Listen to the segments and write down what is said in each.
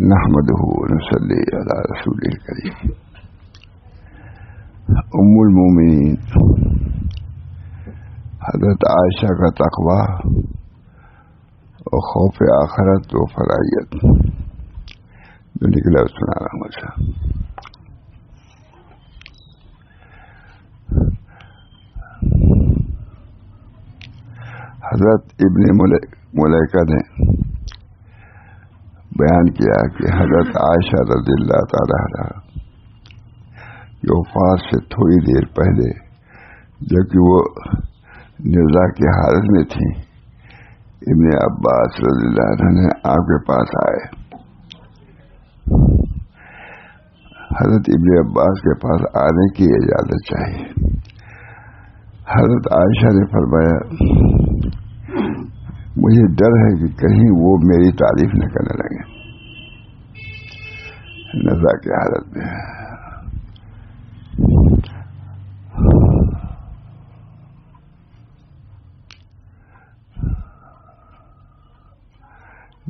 نحمده ونصلي على رسوله الكريم. ام المومنین حضرت عائشہ کا تقوی اور خوف آخرت و فلاحیت جو نکلا سنا رہا ہوں. حضرت ابن ملیکہ نے بیان کیا کہ حضرت عائشہ رضی اللہ تعالی عنہا کی وفات سے تھوڑی دیر پہلے جبکہ وہ نزاع کی حالت میں تھی، ابن عباس رضی اللہ عنہ نے آپ کے پاس آئے. حضرت ابن عباس کے پاس آنے کی اجازت چاہیے. حضرت عائشہ نے فرمایا مجھے ڈر ہے کہ کہیں وہ میری تعریف نہ کرنے لگے نزاع کی حالت میں.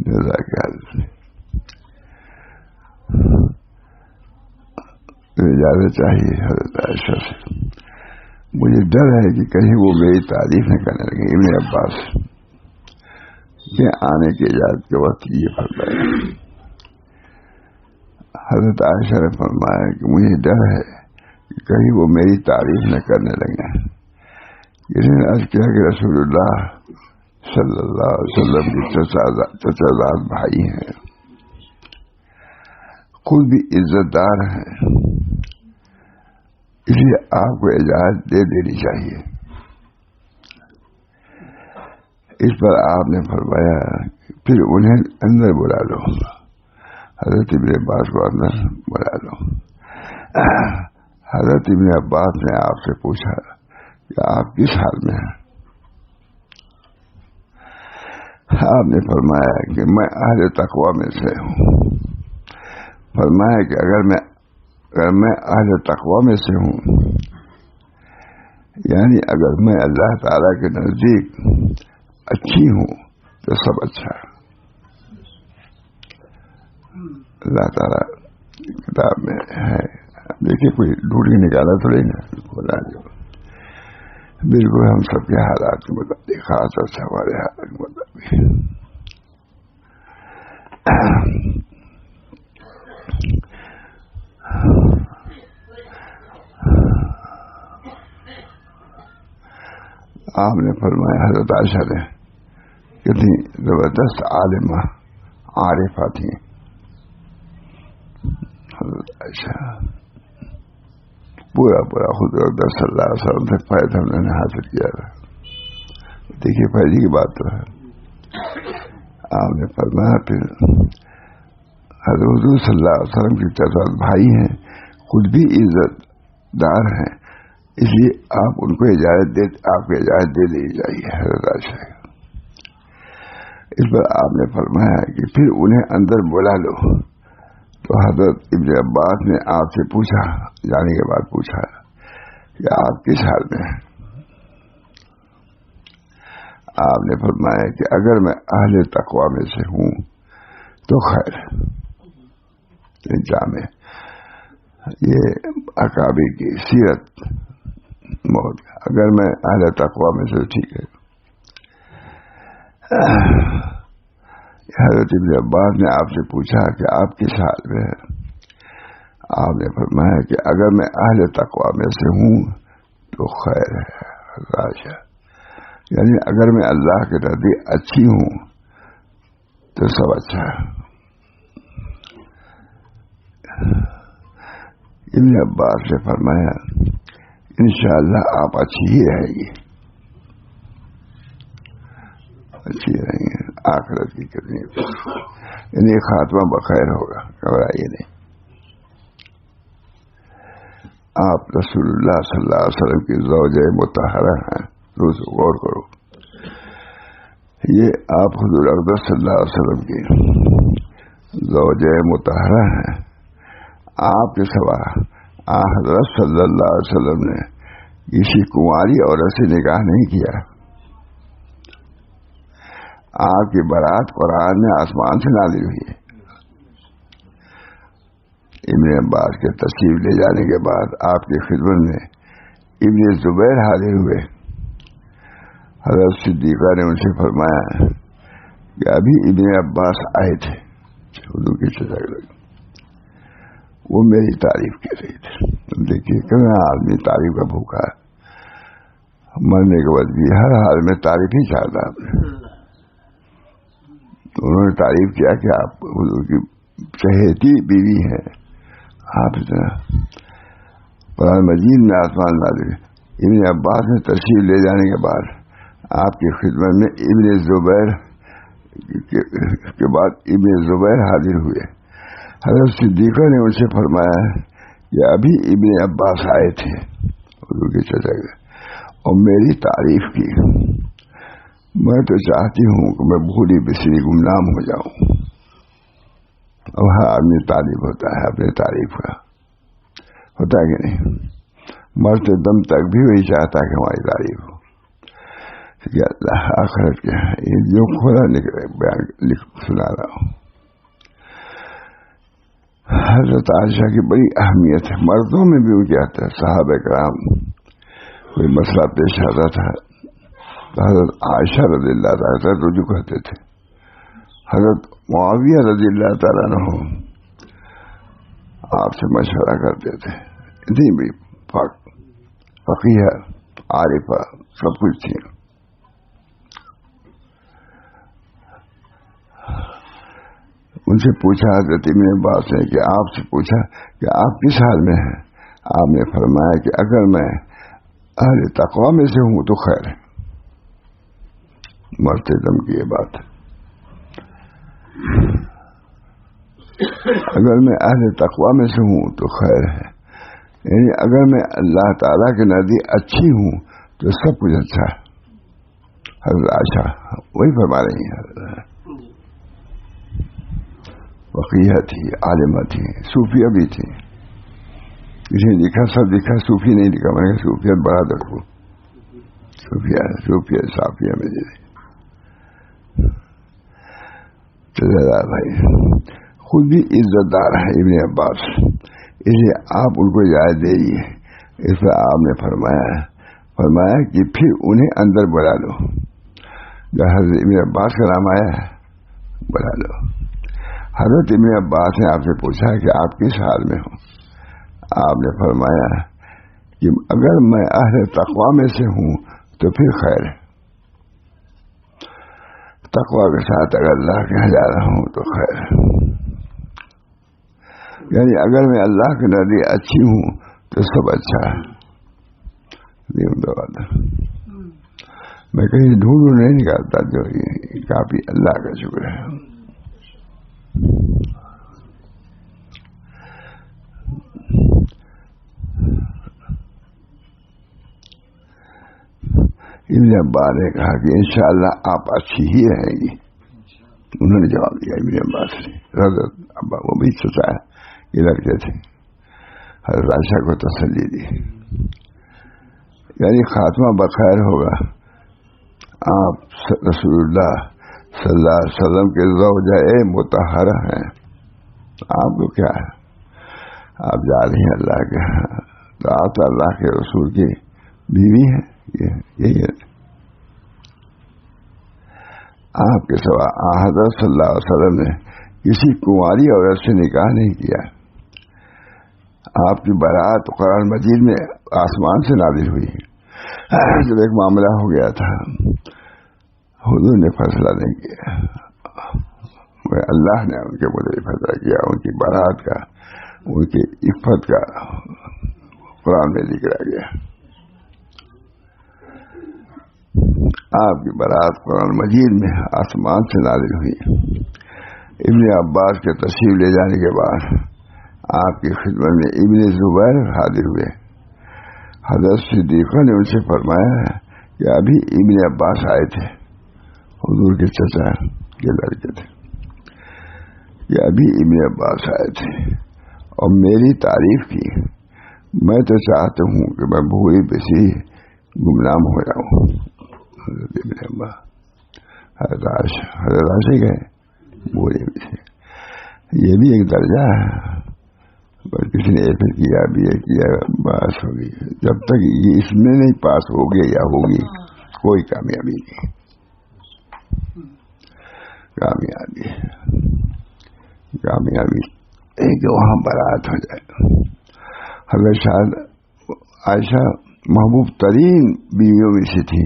نزاع کی حالت میں اجازت چاہیے حضرت عائشہ سے. مجھے ڈر ہے کہ کہیں وہ میری تعریف نہ کرنے لگے. ابن عباس کے آنے کی اجازت کے وقت یہ فرمایا. حضرت عائشہ نے فرمایا کہ مجھے ڈر ہے کہ کہیں وہ میری تعریف نہ کرنے لگے. کسی نے عرض کیا کہ رسول اللہ صلی اللہ علیہ وسلم کی چچا زاد بھائی ہیں، خود بھی عزت دار ہیں، اس لیے آپ کو اجازت دے دینی چاہیے. اس پر آپ نے فرمایا پھر انہیں اندر بلا لو. حضرت ابن عباس کو اندر بلا لو. حضرت ابن عباس نے آپ سے پوچھا کہ آپ کس حال میں ہیں؟ آپ نے فرمایا کہ میں اہل تقوی میں سے ہوں. فرمایا کہ اگر میں اہل تقوی میں سے ہوں، یعنی اگر میں اللہ تعالی کے نزدیک اچھی ہوں تو سب اچھا ہے. اللہ تعالیٰ کتاب میں ہے، دیکھیے کوئی ڈھونڈ کے نکالا تھوڑی نا، بالکل ہم سب کے حالات کے مطابق، خاص طور سے ہمارے حالات کے مطابق. آپ نے فرمایا حضرت عائشہ نے کتنی زبردست عالمہ عارفہ تھی حضرت عائشہ. پورا خود رسول صلی اللہ علیہ وسلم سے فائدہ ہم نے حاصل کیا تھا. دیکھیے فائدے کی بات تو ہے. آپ نے فرمایا پھر حضور صلی اللہ علیہ وسلم کی چچا بھائی ہیں، خود بھی عزت دار ہیں، اس لیے آپ ان کو اجازت دے دینی چاہیے. حضرت عائشہ اس پر آپ نے فرمایا کہ پھر انہیں اندر بلا لو. تو حضرت ابن عباس نے آپ سے پوچھا، جانے کے بعد پوچھا کہ آپ کس حال میں ہیں؟ آپ نے فرمایا کہ اگر میں اہل تقوی میں سے ہوں تو خیر. جامع یہ اکابر کی سیرت موت، اگر میں اہل تقوی میں سے ٹھیک ہے. حضرت ابن عباس نے آپ سے پوچھا کہ آپ کس حال میں ہیں؟ آپ نے فرمایا کہ اگر میں اہل تقوی میں سے ہوں تو خیر ہے. یعنی اگر میں اللہ کے نزدیک اچھی ہوں تو سب اچھا ہے. ابن عباس نے فرمایا انشاءاللہ آپ اچھی ہی رہیں گی، اچھی رہیں گے. آخرت کی کتنی یعنی خاتمہ بخیر ہوگا، گھبرائیے نہیں. آپ رسول اللہ صلی اللہ علیہ وسلم کی زوجہ مطہرہ ہیں. غور کرو، یہ آپ حضور اقدس صلی اللہ علیہ وسلم کی زوجہ مطہرہ ہیں. آپ کے سوا حضرت صلی اللہ علیہ وسلم نے کسی کنواری عورت سے نکاح نہیں کیا. آپ کی برات قرآن میں آسمان سے نازل ہوئی ہے. ابن عباس کے تشریف لے جانے کے بعد آپ کی خدمت میں ابن زبیر حاضر ہوئے. حضرت صدیقہ نے ان سے فرمایا کہ ابھی ابن عباس آئے تھے. حضور کی چچا لگی وہ میری تعریف کر رہی تھی. دیکھیے کتنا آدمی تعریف کا بھوکا ہے. مرنے کے بعد بھی ہر حال میں تعریف ہی چاہتا. انہوں نے تعریف کیا کہ آپ حضور کی چہیتی بیوی ہیں. آپ قرآن مجید میں آسمان نازل. ابن عباس نے تشریف لے جانے کے بعد آپ کی خدمت میں ابن زبیر کے بعد ابن زبیر حاضر ہوئے. حضرت صدیقہ نے ان سے فرمایا کہ ابھی ابن عباس آئے تھے حضور کے چچا کے اور میری تعریف کی. میں تو چاہتی ہوں کہ میں بھولی بسری گمنام ہو جاؤں. اب ہر آدمی تعریف ہوتا ہے اپنی تعریف کا, ہوتا ہے کہ نہیں؟ مرتے دم تک بھی وہی چاہتا کہ ہماری تعریف ہو. کہ اللہ آخرت کیا ہے یہ جو کھولا بیان لکھ سنا رہا ہوں. حضرت عائشہ کی بڑی اہمیت ہے. مردوں میں بھی وہ کیا تھا. صحابہ کرام کوئی مسئلہ پیش آتا تھا تو حضرت عائشہ رضی اللہ تعالیٰ رجوع کہتے تھے. حضرت معاویہ رضی اللہ تعالیٰ عنہ آپ سے مشورہ کرتے تھے. اتنی بھی فقیہ عارفہ سب کچھ تھی. ان سے پوچھا حضرت ابن عباس نے کہ آپ سے پوچھا کہ آپ کس حال میں ہیں. آپ نے فرمایا کہ اگر میں اہل تقوی میں سے ہوں تو خیر ہے. مرتے دم کی یہ بات. اگر میں اہل تقوی میں سے ہوں تو خیر ہے. یعنی اگر میں اللہ تعالیٰ کے نزدیک اچھی ہوں تو سب کچھ اچھا ہے. حضرت عائشہ وہی فرما رہی ہیں. فقیہ تھی, عالمہ تھی, صوفیہ بھی تھی. کسی نے لکھا سب لکھا, صوفی نہیں لکھا. میں نے کہا صوفیت بڑھا دیکھو. صوفیہ صافیہ میں چلا بھائی خود بھی عزت دار ہے ابن عباس, اس لیے آپ ان کو اجازت دے دیجیے. اس پر آپ نے فرمایا کہ پھر انہیں اندر بلا لو. جب حضرت ابن عباس کا نام آیا ہے بلا لو. حضرت ابن عباس نے آپ سے پوچھا کہ آپ کس حال میں ہوں. آپ نے فرمایا کہ اگر میں اہل تقوی میں سے ہوں تو پھر خیر ہے. تقوی کے ساتھ اگر اللہ کے یہاں جا رہا ہوں تو خیر ہے. یعنی اگر میں اللہ کے نزدیک اچھی ہوں تو سب اچھا ہے. میں کہیں ڈھونڈ نہیں نکالتا. جو کافی اللہ کا شکر ہے. ابن عباس نے کہا کہ انشاءاللہ آپ اچھی ہی رہیں گی. انہوں نے جواب دیا ابن عباس نے. حضرت ابا وہ بھی چچا ہے یہ لڑکے تھے. حضرت عائشہ کو تسلی دی. یعنی خاتمہ بخیر ہوگا. آپ رسول اللہ صلی اللہ علیہ وسلم کے زوجہ مطہرہ ہیں. آپ کو کیا ہے, آپ جا رہی ہیں اللہ کے ہاں تو آپ تو اللہ کے رسول کی بیوی ہیں. یہی ہے. آپ کے سوا حضرت صلی اللہ علیہ وسلم نے کسی کنواری عورت سے نکاح نہیں کیا. آپ کی برات قرآن مجید میں آسمان سے نازل ہوئی. جب ایک معاملہ ہو گیا تھا حضور نے فیصلہ نہیں کیا, اللہ نے ان کے بدلے فیصلہ کیا. ان کی برات کا, ان کی عفت کا قرآن میں ذکر آ گیا. آپ کی برات قرآن مجید میں آسمان سے نازل ہوئی. ابن عباس کے تشریف لے جانے کے بعد آپ کی خدمت میں ابن زبیر حاضر ہوئے. حضرت صدیقہ نے ان سے فرمایا کہ ابھی ابن عباس آئے تھے. حضور کے چچا کے لڑکے تھے. کہ ابھی ابن عباس آئے تھے اور میری تعریف کی. میں تو چاہتا ہوں کہ میں بھولی بسی گمنام ہو جاؤں. حضرت ابن عباس حضرت عائشہ گئے بھولی بسی. یہ بھی ایک درجہ ہے. پر کسی نے ایسے کیا بھی ہے کیا بس ہوگی. جب تک یہ اس میں نہیں پاس ہو گیا یا ہوگی کوئی کامیابی نہیں. کامیابی ایک وہاں برات ہو جائے. حضرت شاید عائشہ محبوب ترین بیویوں میں سے تھی،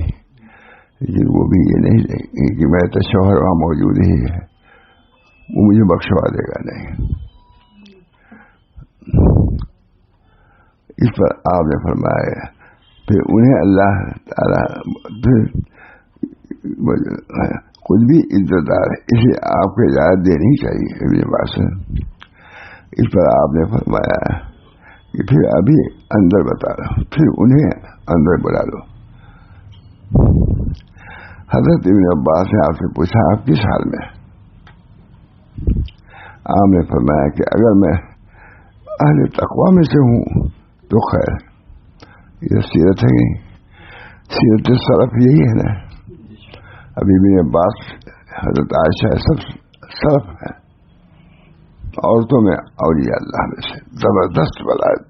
لیکن وہ بھی یہ نہیں دیکھی کہ میرا تو شوہر وہاں موجود ہی ہے، وہ مجھے بخشوا دے گا. نہیں، اس پر آپ نے فرمایا پھر انہیں اللہ تعالیٰ پھر خود بھی عزت دار ہے، اسے آپ کو اجازت دینی چاہیے. ابن عباس اس پر آپ نے فرمایا کہ پھر ابھی اندر بتا رہا ہوں، پھر انہیں اندر بلا لو. حضرت ابن عباس نے آپ سے پوچھا آپ کس حال میں؟ آپ نے فرمایا کہ اگر میں اہل تقوی میں سے ہوں تو خیر. یہ سیرت ہے، سیرت سلف یہی ہے نا. ابھی ابن عباس حضرت عائشہ سب سلف ہیں، عورتوں میں اولیاء اللہ میں سے زبردست ولایت،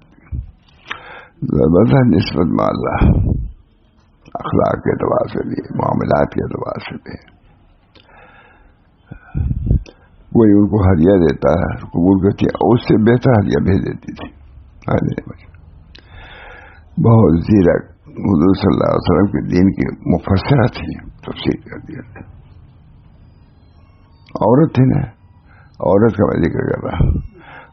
زبردست نسبت میں اللہ، اخلاق کے اعتبار سے بھی، معاملات کے اعتبار سے بھی. کوئی ان کو ہدیہ دیتا ہے قبول کرتی ہے، اس سے بہتر ہدیہ بھیج دیتی تھی. بہت زیرک، حضور صلی اللہ علیہ وسلم کے دین کی مفسرہ تھی، تفسیر کر دیا. عورت تھی نا، عورت کا میں ذکر کر رہا ہوں.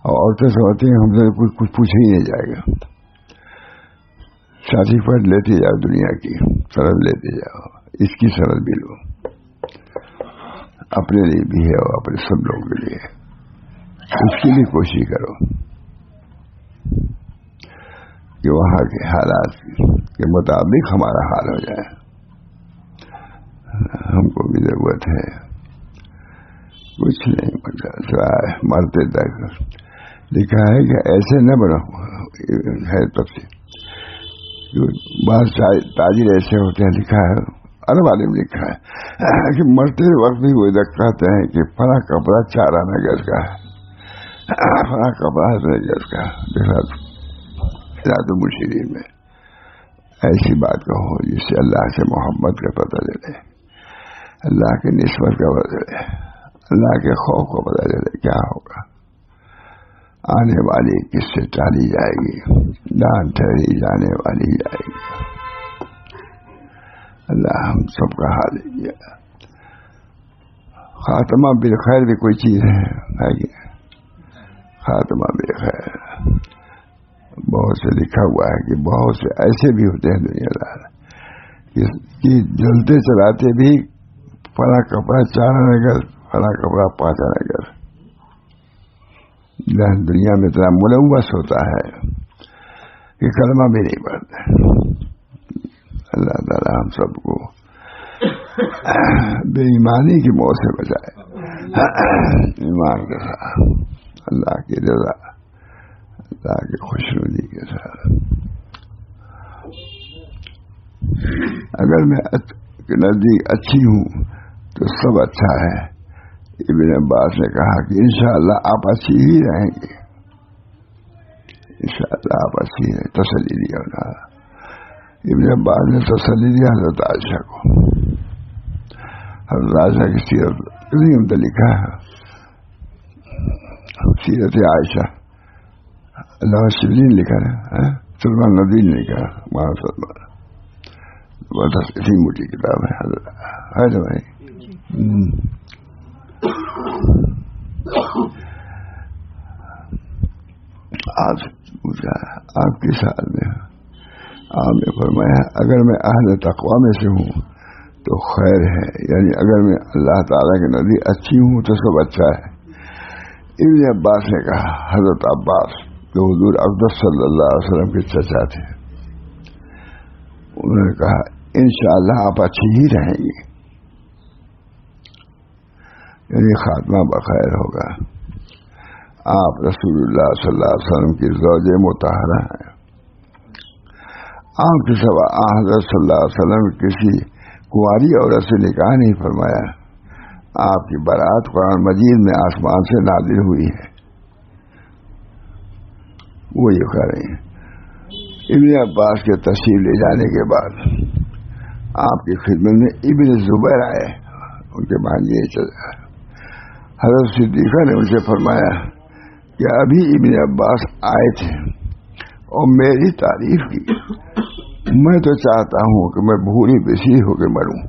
اور عورتیں سمجھتی ہیں ہم سے کچھ پوچھا ہی نہیں جائے گا. سرٹیفکیٹ لیتے جاؤ، دنیا کی سرحد لیتے جاؤ، اس کی سرحد بھی لو، اپنے لیے بھی ہے اور اپنے سب لوگوں کے لیے. اس کی بھی کوشش کرو کہ وہاں کے حالات کے مطابق ہمارا حال ہو جائے. ہم کو بھی ضرورت ہے، کچھ نہیں سوائے مرتے تک. لکھا ہے کہ ایسے نہ بنو، ہے تفسیر. بعض تاجر ایسے ہوتے ہیں، لکھا ہے عرب والے میں لکھا ہے کہ مرتے وقت بھی وہ کہتے ہیں کہ فلاں کپڑا 4 آنا گز کا ہے، فلاں کپڑا 3 گز کا. دیکھا تو مشیرین میں ایسی بات کہو جس سے اللہ سے محبت کا پتہ چلے، اللہ کی نسبت کا پتہ چلے، اللہ کے خوف کا پتہ چلے. کیا ہوگا؟ آنے والی کس سے ٹالی جائے گی، دان ٹھہری جانے والی جائے گی. اللہ ہم سب کا حال ہے. خاتمہ بالخیر بھی کوئی چیز ہے کہ خاتمہ بالخیر. بہت سے لکھا ہوا ہے کہ بہت سے ایسے بھی ہوتے ہیں دنیا دار کہ جلتے چلاتے بھی فلاں کپڑا 4 آنے گز، فلاں کپڑا 5 آنے گز. دنیا میں اتنا ملوث ہوتا ہے کہ کلمہ بھی نہیں پڑھتے. اللہ تعالیٰ ہم سب کو بے ایمانی کی موت سے بچائے، ایمان کے ساتھ اللہ کی رضا، اللہ کی خوشنودی کے ساتھ. اگر میں نزدیک اچھی ہوں تو سب اچھا ہے. ابن عباس نے کہا کہ انشاءاللہ آپ اچھی ہی رہیں گے، انشاءاللہ آپ اچھی رہیں. تسلی دیا انہوں نے. ابن عباس نے تسلی دیا حضرت عائشہ کو. حضرت عائشہ کی سیرت لکھا ہے، سیرت عائشہ. اللہ شبلی نے لکھا ہے، سلمان ندوی نے لکھا ہے، سلمان. بس اسی موٹی کتاب ہے نا بھائی. آپ سے پوچھا آپ کس حال میں؟ آپ نے فرمایا اگر میں اہل تقوی میں سے ہوں تو خیر ہے، یعنی اگر میں اللہ تعالیٰ کے نزدیک اچھی ہوں تو سب اچھا ہے. ابن عباس نے کہا، حضرت عباس جو حضور اقدس صلی اللہ علیہ وسلم کے چچا تھے، انہوں نے کہا انشاءاللہ آپ اچھی ہی رہیں گی، یعنی خاتمہ بخیر ہوگا. آپ رسول اللہ صلی اللہ علیہ وسلم کی زوج مطہرہ ہیں. آپ کے سوا حضرت صلی اللہ علیہ وسلم کسی کنواری عورت سے نکاح نہیں فرمایا. آپ کی برات قرآن مجید میں آسمان سے نازل ہوئی ہے. وہ یہ کہہ رہے ہیں ابن عباس کے تشریف لے جانے کے بعد آپ کی خدمت میں ابن زبیر آئے، ان کے بھانجے حضرت صدیقہ نے ان سے فرمایا کہ ابھی ابن عباس آئے تھے اور میری تعریف کی، میں تو چاہتا ہوں کہ میں بھوری بسی ہو کے مروں،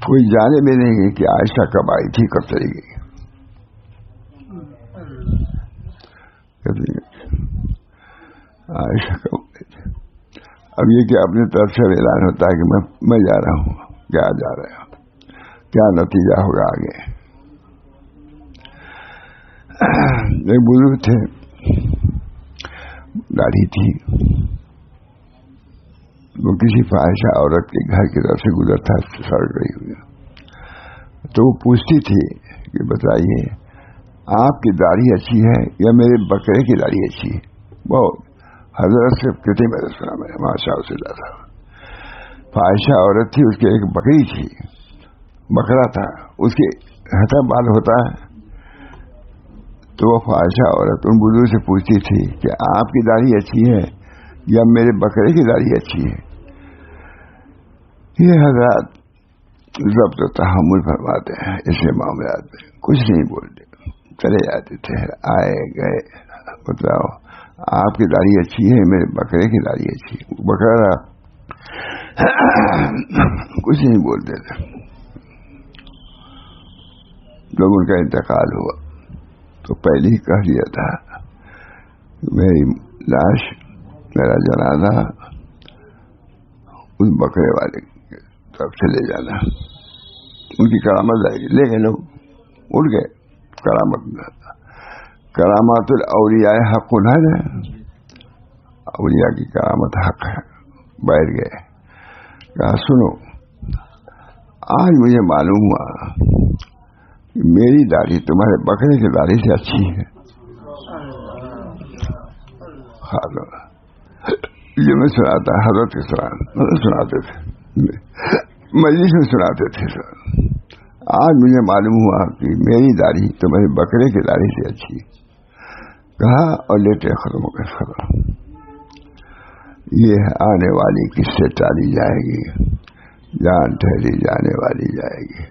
کوئی جانے بھی نہیں کہ عائشہ کب آئی تھی کب چلی گئی۔ عائشہ کب آئی تھی؟ اب یہ کہ اپنی طرف سے اعلان ہوتا ہے کہ میں جا رہا ہوں، کیا جا رہا ہوں، کیا نتیجہ ہوگا آگے۔ ایک بزرگ تھے، داڑھی تھی، وہ کسی فاحشہ عورت کے گھر کی طرف سے گزرتا سڑ گئی ہوئی، تو وہ پوچھتی تھی کہ بتائیے آپ کی داڑھی اچھی ہے یا میرے بکرے کی داڑھی اچھی ہے؟ وہ حضرت سے کتنے میں نے سنا، میں ماشاء اللہ تھا، فاحشہ عورت تھی، اس کی ایک بکری تھی، بکرا تھا، اس کے ہٹا بال ہوتا ہے، تو وہ فاحشہ عورت ان بزرگ سے پوچھتی تھی کہ آپ کی داڑھی اچھی ہے یا میرے بکرے کی داڑھی اچھی ہے؟ یہ حضرات ضبط و تحمل فرماتے ہیں، ایسے معاملات میں کچھ نہیں بولتے، چلے جاتے تھے، آئے گئے، بتاؤ آپ کی داڑھی اچھی ہے میرے بکرے کی داڑھی اچھی ہے؟ بکرا کچھ نہیں بولتے تھے۔ جب ان کا انتقال ہوا تو پہلے ہی کہہ دیا تھا میری لاش، میرا جنازہ اس بکرے والے کی طرف سے لے جانا، ان کی کرامت آئے گی، لے گئے لوگ، اٹھ گئے۔ کرامات الاولیاء حق ہے، اولیاء کی کرامت حق ہے۔ بیٹھ گئے، کہا سنو آج مجھے معلوم ہوا کہ میری داڑھی تمہارے بکرے کی داڑھی سے اچھی ہے۔ یہ میں سناتا، حضرت کے سناتے تھے، مجلس میں سناتے تھے، آج مجھے معلوم ہوا کہ میری داڑھی تمہارے بکرے کی داڑھی سے اچھی ہے، کہا اور لیٹے ختم ہو گئے۔ ختم۔ یہ آنے والی کس سے ٹالی جائے گی، جان ٹھہری جانے والی جائے گی۔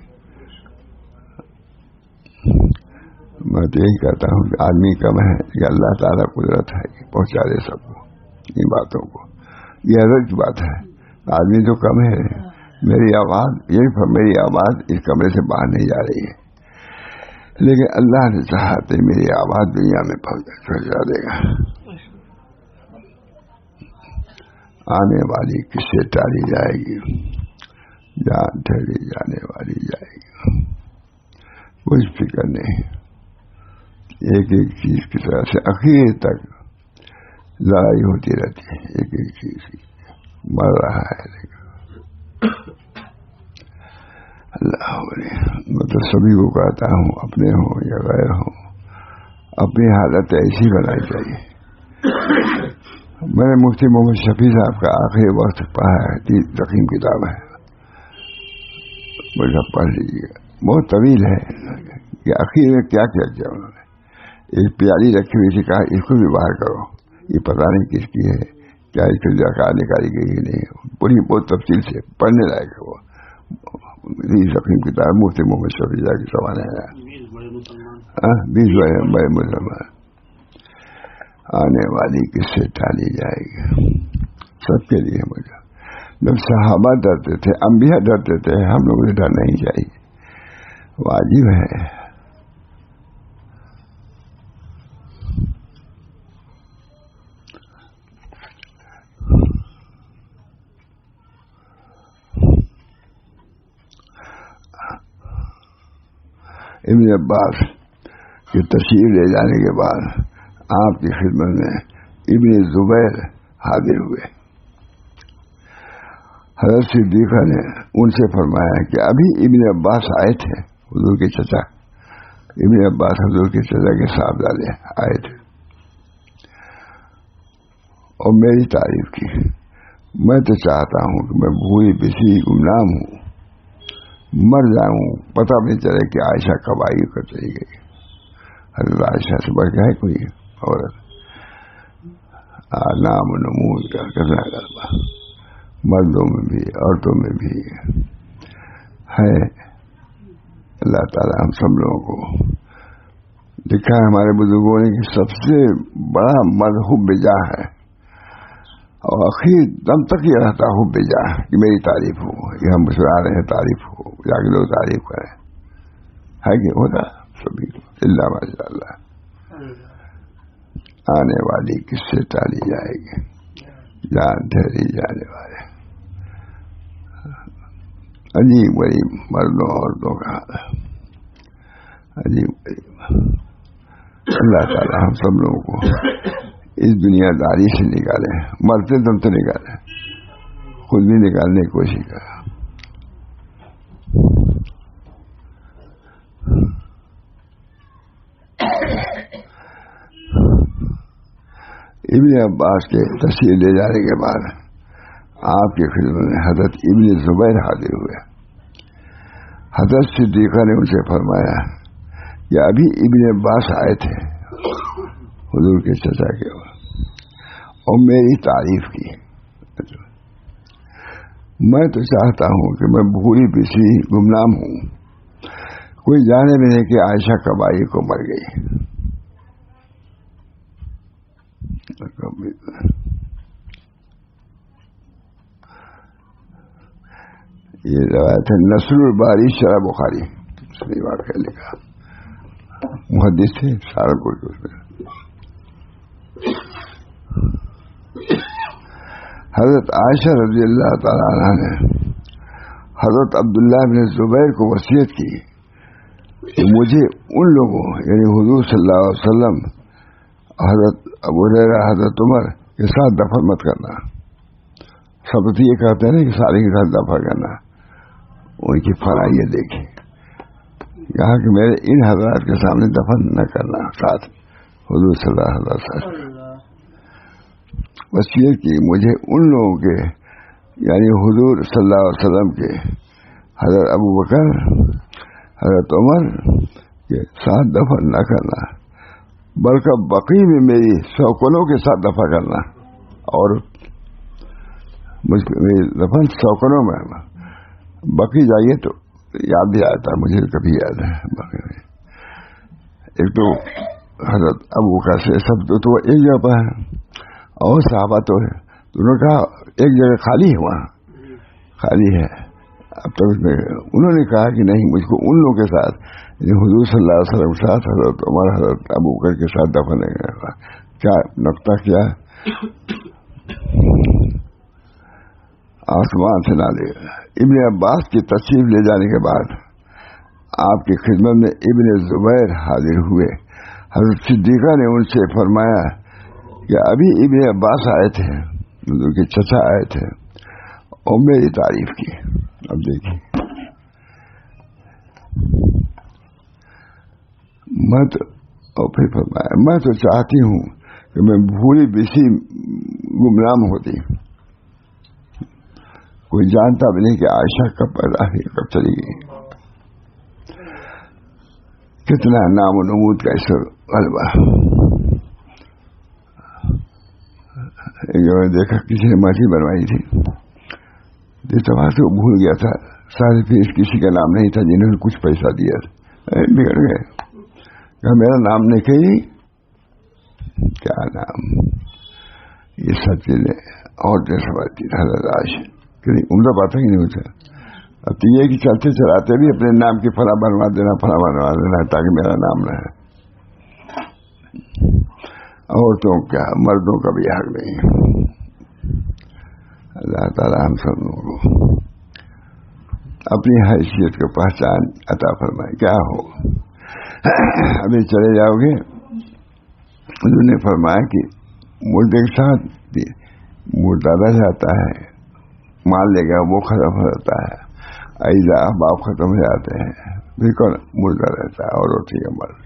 میں تو یہی کہتا ہوں کہ آدمی کم ہے کہ اللہ تعالیٰ قدرت ہے کہ پہنچا دے سب کو ان باتوں کو، یہ حضرت کی بات ہے۔ آدمی تو کم ہے، میری آواز اس کمرے سے باہر نہیں جا رہی ہے، لیکن اللہ نے چاہا تو میری آواز دنیا میں پہنچا دے گا۔ آنے والی کس سے ٹالی جائے گی، جان ٹھہری جانے والی جائے گی۔ کچھ فکر نہیں، ایک ایک چیز کی طرح سے اخیر تک لڑائی ہوتی رہتی ہے، ایک ایک چیز کی مر رہا ہے لیکن اللہ میں تو سبھی کو کہتا ہوں، اپنے ہوں یا غیر ہوں، اپنی حالت ایسی بنانی چاہیے۔ میں نے مفتی محمد شفیع صاحب کا آخری وقت پڑھا ہے، تقیم کتاب ہے، مجھے پڑھ لیجیے، بہت طویل ہے کہ آخر میں کیا کیا انہوں نے۔ ایک پیالی رکھی ہوئی تھی، کہا اس کو بھی باہر کرو، یہ پتہ نہیں کس کی ہے، کیا اس کی زکات نکالی گئی ہی نہیں، پوری بہت تفصیل سے پڑھنے لائق ہے وہ تقیم کتاب، مفتی محمد شفیع صاحب کی سوال ہے، 20 بڑے مسلمان۔ آنے والی کس سے ٹالی جائے گی، سب کے لیے مجھے، جب صحابہ ڈرتے تھے، انبیاء ڈرتے تھے، ہم لوگ ڈرنا نہیں چاہیے، واجب ہے۔ ابن عباس کے تشریف لے جانے کے بعد آپ کی خدمت میں ابن زبیر حاضر ہوئے۔ حضرت صدیقہ نے ان سے فرمایا کہ ابھی ابن عباس آئے تھے، حضور کے چچا ابن عباس حضور کے چچا کے صاحبزادے آئے تھے اور میری تعریف کی۔ میں تو چاہتا ہوں کہ میں بھوری بسی گمنام ہوں، مر جاؤں، پتہ نہیں چلے کہ عائشہ کب آئی کب چلی گئی۔ حضرت عائشہ سے بڑھ کے ہے کوئی عورت؟ نام و نمود کا کتنا غلبہ مردوں میں بھی عورتوں میں بھی ہے. اللہ تعالیٰ ہم سب لوگوں کو لکھا ہے ہمارے بزرگوں نے کہ سب سے بڑا مرد حب جاہ ہے, اور آخر دم تک یہ رہتا حب جاہ کہ میری تعریف ہو, یہ ہم مسکرا رہے ہیں تعریف ہو, جا کے لوگ تعریف کریں, ہے کہ ہوتا سبھی اللہ ماشاء اللہ. آنے والی کس سے ٹالی جائے گی, جان ٹھہری جانے والے. عجیب غریب مردوں عورتوں کا حال ہے, عجیب غریب. اللہ تعالیٰ ہم سب لوگوں کو اس دنیا داری سے نکالے, مرتے دم تو نکالے, خود بھی نکالنے کی کوشش کرا. ابن عباس کے تشریف لے جانے کے بعد آپ کے خدمت میں حضرت ابن زبیر حاضر ہوئے. حضرت صدیقہ نے ان سے فرمایا کہ ابھی ابن عباس آئے تھے حضور کے چچا کے, اور میری تعریف کی. میں تو چاہتا ہوں کہ میں بھولی پسی گمنام ہوں, کوئی جانے بھی نہیں کہ عائشہ کب آئی کو مر گئی. یہ روایت ہے نصر الباری شرح بخاری, صحیح واقعہ لکھا محدث تھے سہارنپور کے. اس میں حضرت عائشہ رضی اللہ تعالی عنہ نے حضرت عبداللہ بن زبیر کو وصیت کی کہ مجھے ان لوگوں یعنی حضور صلی اللہ علیہ وسلم, حضرت ابو ہریرہ, حضرت عمر کے ساتھ دفن مت کرنا. سب تو یہ کہتے ہیں نا کہ سارے کے ساتھ دفن کرنا, ان کی فلاحیت دیکھی, کہا کہ میرے ان حضرات کے سامنے دفن نہ کرنا ساتھ حضور صلی اللہ علیہ وسلم. وصیت کی مجھے ان لوگوں کے یعنی حضور صلی اللہ علیہ وسلم کے حضرت ابو بکر, حضرت عمر کے ساتھ دفن نہ کرنا, بلکہ بقی میں میری سوکنوں کے ساتھ دفن کرنا. اور میری دفن سوکنوں میں, بقی جائیے تو یاد بھی آتا ہے مجھے, کبھی یاد ہے. ایک تو حضرت ابو بکر سے سب تو ایک جگہ پر ہے, اور صحابہ تو ہے, انہوں نے کہا ایک جگہ خالی ہے, وہاں خالی ہے. اب تک انہوں نے کہا کہ نہیں, مجھ کو ان لوگوں کے ساتھ حضور صلی اللہ علیہ وسلم کے ساتھ حضرت عمر, حضرت ابو بکر کے ساتھ دفن ہے. کیا نقطہ کیا آسمان سے نہ لے. ابن عباس کی تشریف لے جانے کے بعد آپ کی خدمت میں ابن زبیر حاضر ہوئے. حضرت صدیقہ نے ان سے فرمایا کہ ابھی ابن عباس آئے تھے, حضور کے چچا آئے تھے, اور میری تعریف کی. اب دیکھیے اور پھر فرمایا میں تو چاہتی ہوں کہ میں بھولی بسی گمنام ہوتی, کوئی جانتا بھی نہیں کہ عائشہ کب پیدا ہوئی, کب چلی گئی. کتنا نام و نمود کا اس غلبہ. ایک جگہ دیکھا کسی نے مٹی بنوائی تھی, وہاں سے وہ بھول گیا تھا سارے فیس, کسی کا نام نہیں تھا جنہوں نے کچھ پیسہ دیا تھا, بگڑ گئے. کہ میرا نام نہیں کہی, کیا نام, یہ سب چیزیں اور جیسا باتیں حضرت عائشہ کہ عمدہ بات ہے کہ نہیں ہوتا. اب تو یہ کہ چلتے چلاتے بھی اپنے نام کی فلاں بنوا دینا, فلاں بنوا دینا, تاکہ میرا نام نہ ہے. عورتوں کا مردوں کا بھی حق نہیں. اللہ تعالیٰ ہم سب لوگوں کو اپنی حیثیت کو پہچان عطا فرمائے. کیا ہو ابھی چلے جاؤ گے, انہوں نے فرمایا کہ مردے کے ساتھ مردہ رہ جاتا ہے, مان لے گا وہ ختم ہو جاتا ہے, ایزا باپ ختم ہو جاتے ہیں, بالکل مردہ رہتا ہے. اور روٹی کا مرد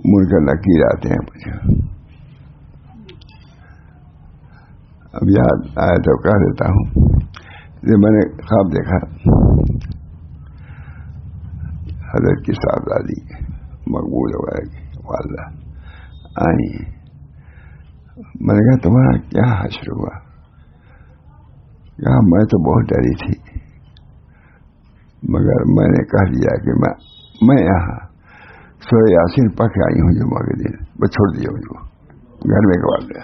مڑ کر نکیر آتے ہیں. مجھے اب یاد آیا تو کہہ دیتا ہوں. میں نے خواب دیکھا, حضرت کی صاحبزادی مقبول ہو گئے والدہ آئی, میں نے کہا تمہارا کیا حشر ہوا؟ کہا میں تو بہت ڈری تھی، مگر میں نے کہہ دیا کہ میں یہاں سورہ یاسین پڑھ کے آئی ہوں جمعہ کے دن، بس چھوڑ دیا مجھ کو، گھر میں گوا دیا۔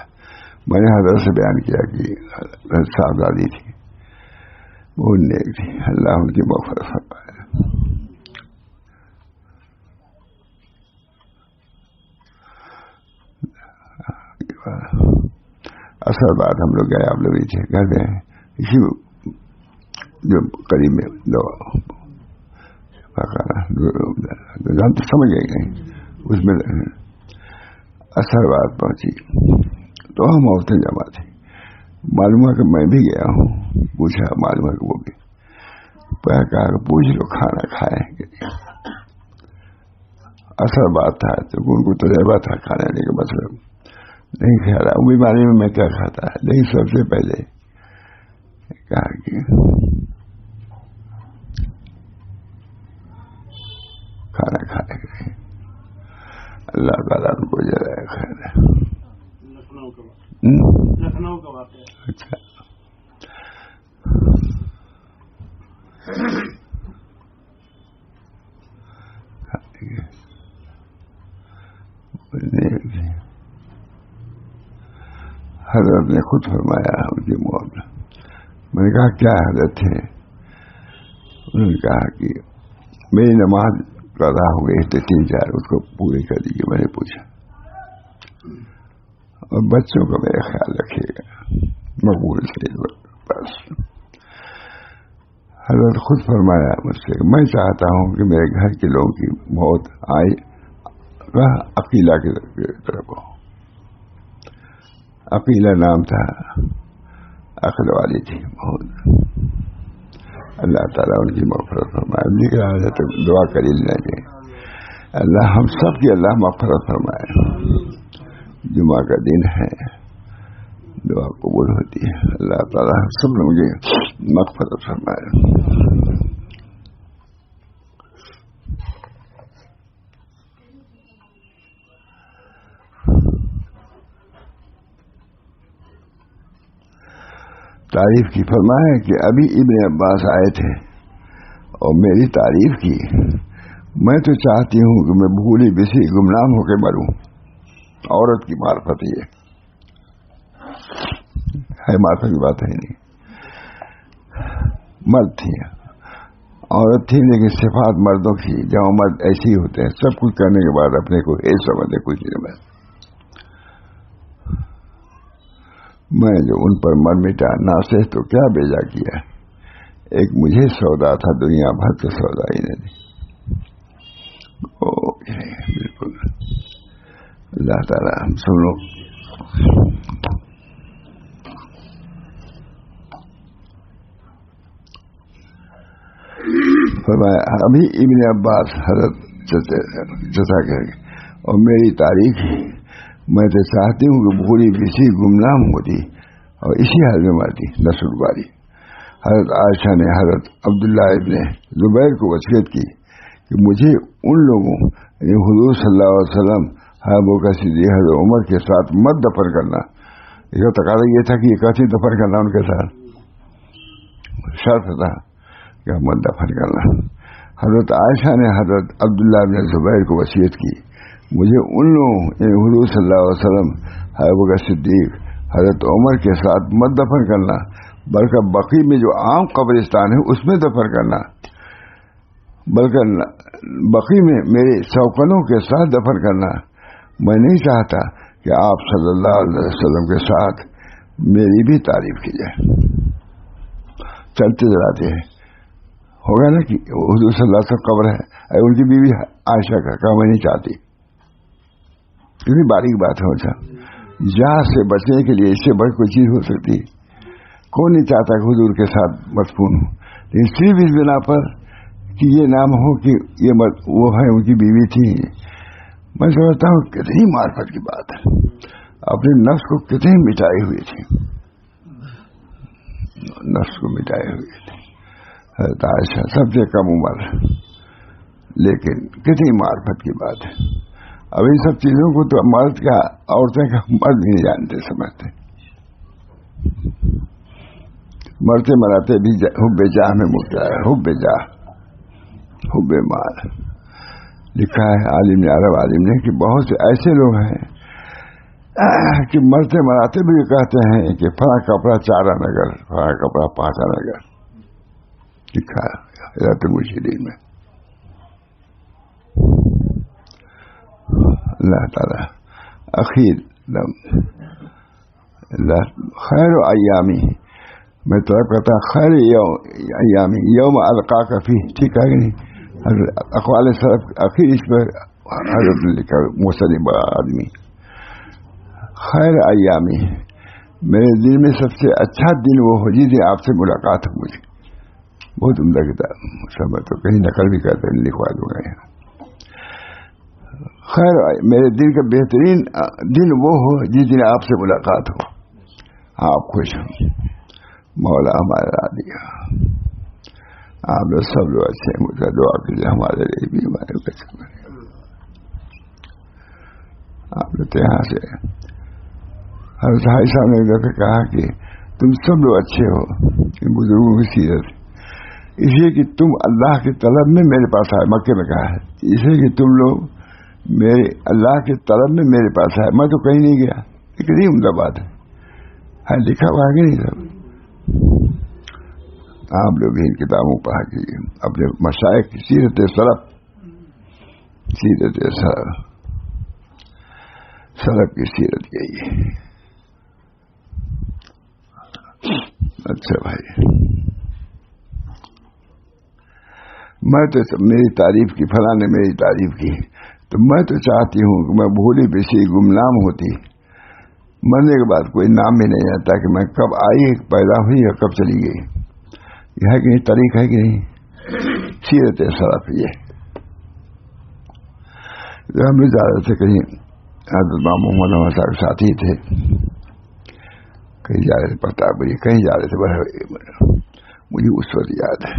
میں نے حضرت سے بیان کیا کہ حضرت صاحبزادی تھی، بہت نیک تھی، اللہ ان کی مغفرت فرمائے۔ اصل بات ہم لوگ گئے، آپ لوگ تھے گھر میں، اسی جو قریب میں جان تو سمجھ گئے نہیں، اس میں اثر بات پہنچی تو ہم عورتیں جمع تھی، معلوم ہے کہ میں بھی گیا ہوں، پوچھا، معلوم ہے کہ وہ بھی کہا کہ پوچھ لو کھانا کھائے کہ نہیں۔ اثر بات تھا تو ان کو تجربہ تھا کھانے کا مطلب نہیں کھا رہا، وہ بیماری میں کیا کھاتا ہے، لیکن سب سے پہلے کہا کہ کھانا کھائے گا، اللہ تعالیٰ ان کو جزائے خیر ہے۔ لکھنؤ کا واقعہ۔ اچھا، حضرت نے خود فرمایا ان کی موت میں۔ میں نے کہا کیا حضرت تھے؟ انہوں نے کہا کہ میری نماز قضا ہو گئی تھی 3-4، اس کو پوری کر دیجیے۔ میں نے پوچھا، اور بچوں کا میرا خیال رکھیے گا، مقبول سے بس۔ حضرت خود فرمایا مجھ سے، میں چاہتا ہوں کہ میرے گھر کے لوگوں کی موت آئی عقیلہ کی طرف ہو۔ عقیلہ نام تھا، عقل والی تھی بہت، اللہ تعالیٰ ان کی مغفرت فرمائے۔ لیکن حضرت دعا کر ہی لینا چاہیے، اللہ ہم سب کی اللہ مغفرت فرمائے۔ جمعہ کا دن ہے، دعا قبول ہوتی ہے، اللہ تعالیٰ سب نے مجھے مغفرت فرمائے۔ تعریف کی فرمایا کہ ابھی ابن عباس آئے تھے اور میری تعریف کی، میں تو چاہتی ہوں کہ میں بھولی بسی گمنام ہو کے مروں۔ عورت کی معرفت یہ ہے، معرفت کی بات ہے نہیں، مرد تھی، عورت تھی لیکن صفات مردوں کی، جہاں مرد ایسے ہی ہوتے ہیں، سب کچھ کرنے کے بعد اپنے کو ایسا سمجھتے کچھ نہیں میں۔ میں جو ان پر مر مٹا ناصح تو کیا بیجا کیا، ایک مجھے سودا تھا، دنیا بھر تو سودا ہی نہیں۔ بالکل اللہ تعالیٰ ہم سن لو۔ فرمایا ابھی ابن عباس حضرت چچا کہہ گئے اور میری تاریخ، میں تو چاہتی ہوں کہ بھولی کسی گمنام ہوتی اور اسی حال میں مرتی، نسل باری۔ حضرت عائشہ نے حضرت عبداللہ ابن زبیر کو وصیت کی کہ مجھے ان لوگوں یعنی حضور صلی اللہ علیہ وسلم، ابو بکر صدیق، حضرت عمر کے ساتھ مت دفن کرنا۔ یہ تقاضا یہ تھا کہ کیسے دفن کرنا، ان کے ساتھ شرط تھا کہ مت دفن کرنا۔ حضرت عائشہ نے حضرت عبداللہ ابن زبیر کو وصیت کی، مجھے ان لوگوں یعنی حضور صلی اللہ علیہ وسلم، ابو بکر صدیق، حضرت عمر کے ساتھ مت دفن کرنا، بلکہ بقی میں جو عام قبرستان ہے اس میں دفن کرنا، بلکہ بقی میں میرے سوکنوں کے ساتھ دفن کرنا۔ میں نہیں چاہتا کہ آپ صلی اللہ علیہ وسلم کے ساتھ میری بھی تعریف کی جائے۔ چلتے جلاتے ہیں ہوگا نا کہ حضور صلی اللہ علیہ وسلم قبر ہے، ان کی بیوی عائشہ کا کہا میں نہیں چاہتی، کتنی باریک بات ہے۔ جہاں سے بچنے کے لیے اس سے بڑی کوئی چیز ہو سکتی ہے؟ کون نہیں چاہتا کہ حضور کے ساتھ مدفون ہو، لیکن صرف اس بنا پر کہ یہ نام ہو کہ یہ وہ ہے ان کی بیوی تھی۔ میں سمجھتا ہوں کتنی معرفت کی بات ہے، اپنے نفس کو کتنی مٹائے ہوئے تھی، نفس کو مٹائے ہوئے تھے حضرت عائشہ، سب سے کم عمر، لیکن کتنی معرفت کی بات ہے۔ اب ان سب چیزوں کو تو مرد کا عورتیں کا مرد بھی نہیں جانتے سمجھتے. مرتے مراتے بھی حب جاہ میں مبتلا ہے. حب جاہ حب مال. لکھا ہے عالم نے عرب عالم نے کہ بہت سے ایسے لوگ ہیں کہ مرتے مراتے بھی کہتے ہیں کہ فلاں کپڑا 4 آنا نگر, فلاں کپڑا 5 آنا نگر. لکھا ہے حضرت مرشدین میں. اللہ تعالی اخیر خیر و ایامی, میں طلب کرتا ہوں خیر ایامی یوم القاک فیہ. ٹھیک ہے کہ نہیں؟ اقوال سلف اخیر اس پر حضرت نے لکھا, مسلم بڑا آدمی. خیر ایامی, میرے دل میں سب سے اچھا دن وہ ہو جس دن آپ سے ملاقات ہو. مجھے بہت عمدہ کتاب, سب تو کہیں نقل بھی کرتے ہیں, لکھوا دوں گا. خیر میرے دل کا بہترین دن وہ ہو جس دن آپ سے ملاقات ہو, آپ خوش ہوں. مولا ہمارا راضی, آپ لوگ سب لوگ اچھے ہیں. مجھے دعا کیجیے ہمارے لیے بھی, ہمارے بچے. آپ لوگ یہاں سے ہر صاحب صاحب نے ایک دفعہ کہا کہ تم سب لوگ اچھے ہو. بزرگوں کی سیرت اس لیے کہ تم اللہ کی طلب میں میرے پاس آئے. مکے میں کہا ہے اس لیے کہ تم لوگ میرے اللہ کے طلب میں میرے پاس آئے. میں تو کہیں نہیں گیا. کتنی عمدہ بات ہے, لکھا ہوا ہے کہ نہیں سب. آپ لوگ ان کتابوں پڑھا کیجیے, اپنے مشائخ کی سیرت سلف, سیرت سلف کی سیرت یہی. اچھا بھائی, میں تو میری تعریف کی, فلاں نے میری تعریف کی, تو میں تو چاہتی ہوں کہ میں بھولی بسی گمنام ہوتی. مرنے کے بعد کوئی نام بھی نہیں آتا کہ میں کب آئی, پیدا ہوئی اور کب چلی گئی. یہ ہے کہ نہیں, طریق ہے کہ نہیں, سیرت سلف. یہ ہم بھی جا رہے تھے کہیں, حضرت محمد صاحب کے ساتھی تھے, کہیں جا رہے تھے پرتاپ گڑھی, کہیں جا رہے تھے. مجھے اس وقت یاد ہے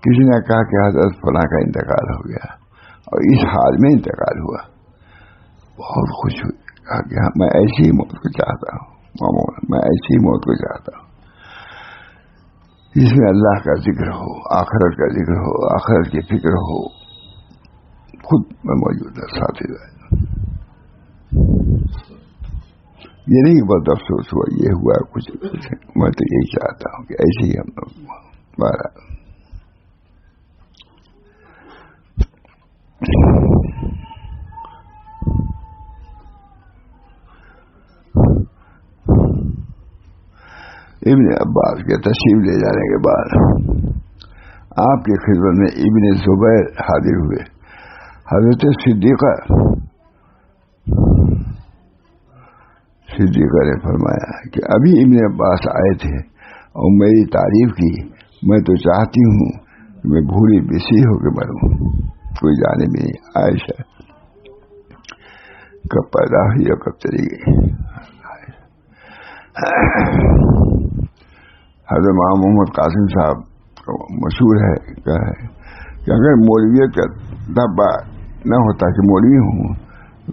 کسی نے کہا کہ حضرت فلاں کا انتقال ہو گیا اور اس حال میں انتقال ہوا. بہت خوش ہوئی, کہا کہ ہاں میں ایسی ہی موت کو چاہتا ہوں, میں ایسی ہی موت کو چاہتا ہوں جس میں اللہ کا ذکر ہو, آخرت کا ذکر ہو, آخرت کی فکر ہو. خود میں موجود تھا ساتھی. یہ نہیں کہ بہت افسوس ہوا, یہ ہوا کچھ. میں تو یہی چاہتا ہوں کہ ایسے ہی ہم لوگ ہمارا ابن عباس کے تشریف لے جانے کے بعد آپ کی خدمت میں ابن زبیر حاضر ہوئے. حضرت صدیقہ نے فرمایا کہ ابھی ابن عباس آئے تھے اور میری تعریف کی. میں تو چاہتی ہوں کہ میں بھولی بسی ہو کے مروں, کوئی جانے بھی نہیں. عائشہ کب پیدا ہوئی اور کب چلی گئی. حضرت محمد قاسم صاحب مشہور ہے کہ اگر مولویت کا دبا نہ ہوتا کہ مولوی ہوں,